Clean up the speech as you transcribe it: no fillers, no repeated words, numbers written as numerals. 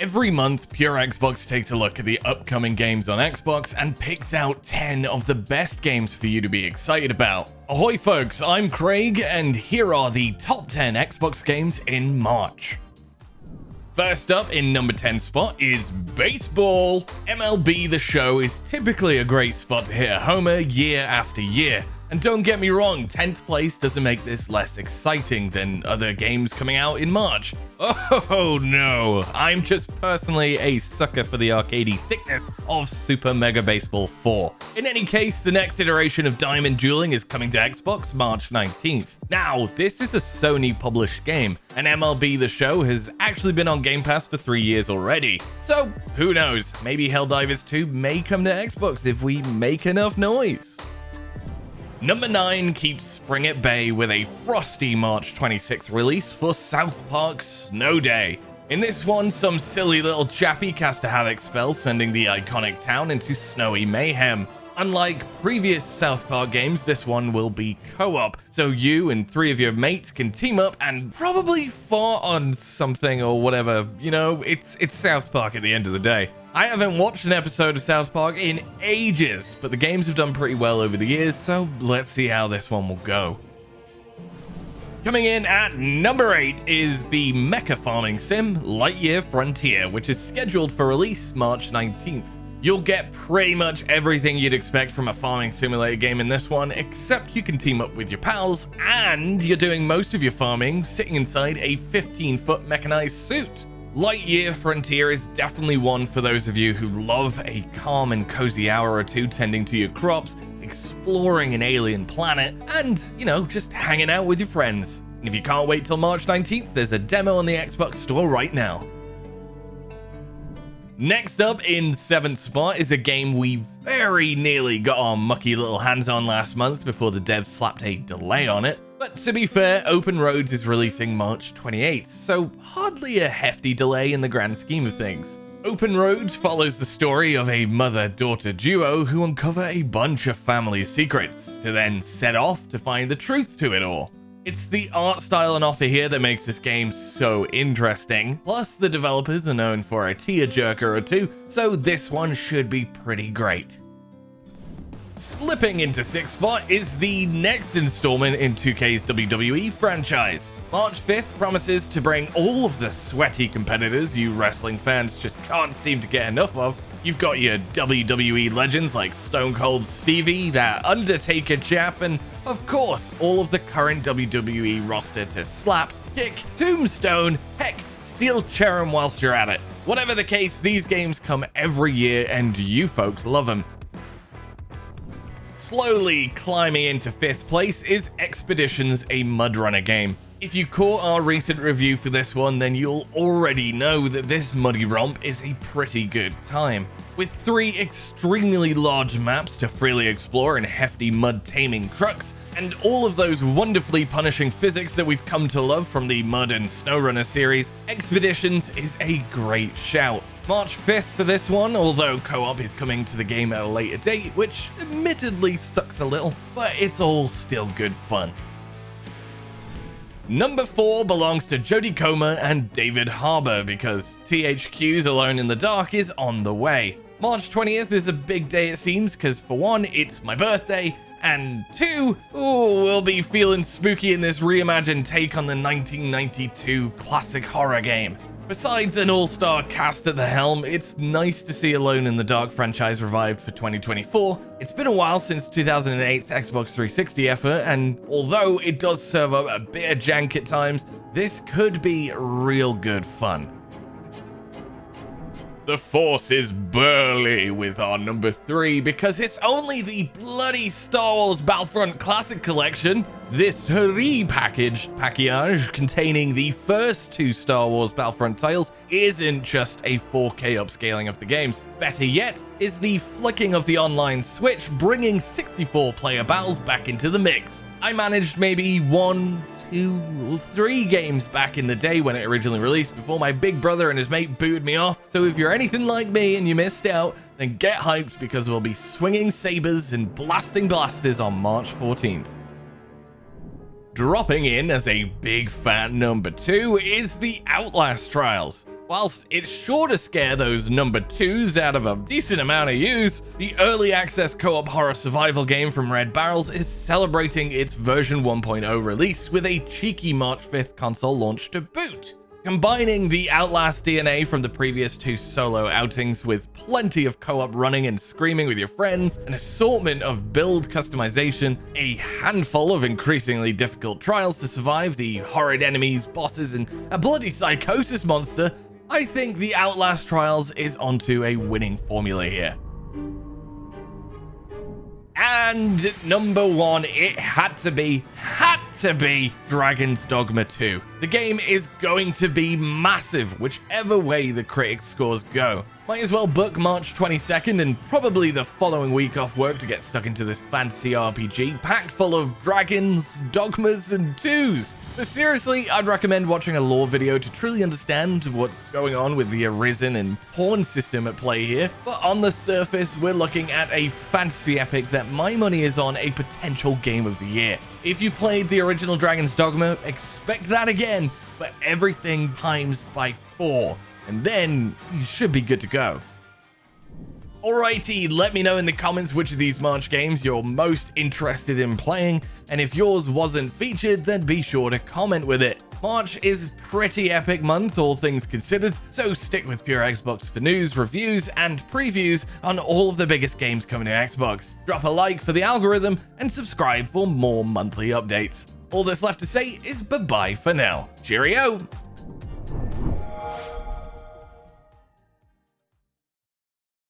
Every month, Pure Xbox takes a look at the upcoming games on Xbox and picks out 10 of the best games for you to be excited about. Ahoy folks, I'm Craig, and here are the top 10 Xbox games in March. First up in number 10 spot is baseball. MLB The Show is typically a great spot to hit a homer year after year. And don't get me wrong, 10th place doesn't make this less exciting than other games coming out in March. Oh no, I'm just personally a sucker for the arcadey thickness of Super Mega Baseball 4. In any case, the next iteration of Diamond Dueling is coming to Xbox March 19th. Now, this is a Sony published game, and MLB The Show has actually been on Game Pass for 3 years already. So, who knows, maybe Helldivers 2 may come to Xbox if we make enough noise. Number 9 keeps spring at bay with a frosty March 26th release for South Park Snow Day. In this one, some silly little chappy cast a havoc spell, sending the iconic town into snowy mayhem. Unlike previous South Park games, this one will be co-op, so you and 3 of your mates can team up and probably fart on something or whatever. You know, it's South Park at the end of the day. I haven't watched an episode of South Park in ages, but the games have done pretty well over the years, so let's see how this one will go. Coming in at number 8 is the mecha farming sim Lightyear Frontier, which is scheduled for release March 19th. You'll get pretty much everything you'd expect from a farming simulator game in this one, except you can team up with your pals, and you're doing most of your farming sitting inside a 15-foot mechanized suit. Lightyear Frontier is definitely one for those of you who love a calm and cozy hour or two tending to your crops, exploring an alien planet, and, you know, just hanging out with your friends. And if you can't wait till March 19th, there's a demo on the Xbox Store right now. Next up in 7th spot is a game we very nearly got our mucky little hands on last month before the devs slapped a delay on it. But to be fair, Open Roads is releasing March 28th, so hardly a hefty delay in the grand scheme of things. Open Roads follows the story of a mother-daughter duo who uncover a bunch of family secrets, to then set off to find the truth to it all. It's the art style on offer here that makes this game so interesting, plus the developers are known for a tearjerker or two, so this one should be pretty great. Slipping into 6th spot is the next installment in 2K's WWE franchise. March 5th promises to bring all of the sweaty competitors you wrestling fans just can't seem to get enough of. You've got your WWE legends like Stone Cold Stevie, that Undertaker chap, and of course, all of the current WWE roster to slap, kick, tombstone, heck, steal chair 'em whilst you're at it. Whatever the case, these games come every year and you folks love them. Slowly climbing into 5th place is Expeditions, a Mud Runner game. If you caught our recent review for this one, then you'll already know that this muddy romp is a pretty good time. With 3 extremely large maps to freely explore and hefty mud taming trucks, and all of those wonderfully punishing physics that we've come to love from the Mud and SnowRunner series, Expeditions is a great shout. March 5th for this one, although co-op is coming to the game at a later date, which admittedly sucks a little, but it's all still good fun. Number 4 belongs to Jodie Comer and David Harbour because THQ's Alone in the Dark is on the way. March 20th is a big day it seems, because for 1, it's my birthday, and 2, we'll be feeling spooky in this reimagined take on the 1992 classic horror game. Besides an all-star cast at the helm, it's nice to see Alone in the Dark franchise revived for 2024. It's been a while since 2008's Xbox 360 effort, and although it does serve up a bit of jank at times, this could be real good fun. The force is Burly with our number 3 because it's only the bloody Star Wars Battlefront Classic Collection. This package containing the first 2 Star Wars Battlefront titles isn't just a 4K upscaling of the games. Better yet is the flicking of the online switch, bringing 64-player battles back into the mix. I managed maybe 1, 2, or 3 games back in the day when it originally released before my big brother and his mate booted me off, so if you're anything like me and you missed out, then get hyped because we'll be swinging sabers and blasting blasters on March 14th. Dropping in as a big fat number 2 is the Outlast Trials. Whilst it's sure to scare those number 2s out of a decent amount of use, the early access co-op horror survival game from Red Barrels is celebrating its version 1.0 release with a cheeky March 5th console launch to boot. Combining the Outlast DNA from the previous 2 solo outings with plenty of co-op running and screaming with your friends, an assortment of build customization, a handful of increasingly difficult trials to survive, the horrid enemies, bosses, and a bloody psychosis monster, I think the Outlast Trials is onto a winning formula here. And number 1, it had to be Dragon's Dogma 2. The game is going to be massive, whichever way the critic scores go. Might as well book March 22nd and probably the following week off work to get stuck into this fancy RPG packed full of dragons, dogmas, and 2s. But seriously, I'd recommend watching a lore video to truly understand what's going on with the Arisen and Pawn system at play here. But on the surface, we're looking at a fantasy epic that my money is on a potential game of the year. If you played the original Dragon's Dogma, expect that again, but everything times by 4. And then you should be good to go. Alrighty, let me know in the comments which of these March games you're most interested in playing, and if yours wasn't featured, then be sure to comment with it. March is a pretty epic month, all things considered, so stick with Pure Xbox for news, reviews, and previews on all of the biggest games coming to Xbox. Drop a like for the algorithm, and subscribe for more monthly updates. All that's left to say is bye-bye for now. Cheerio!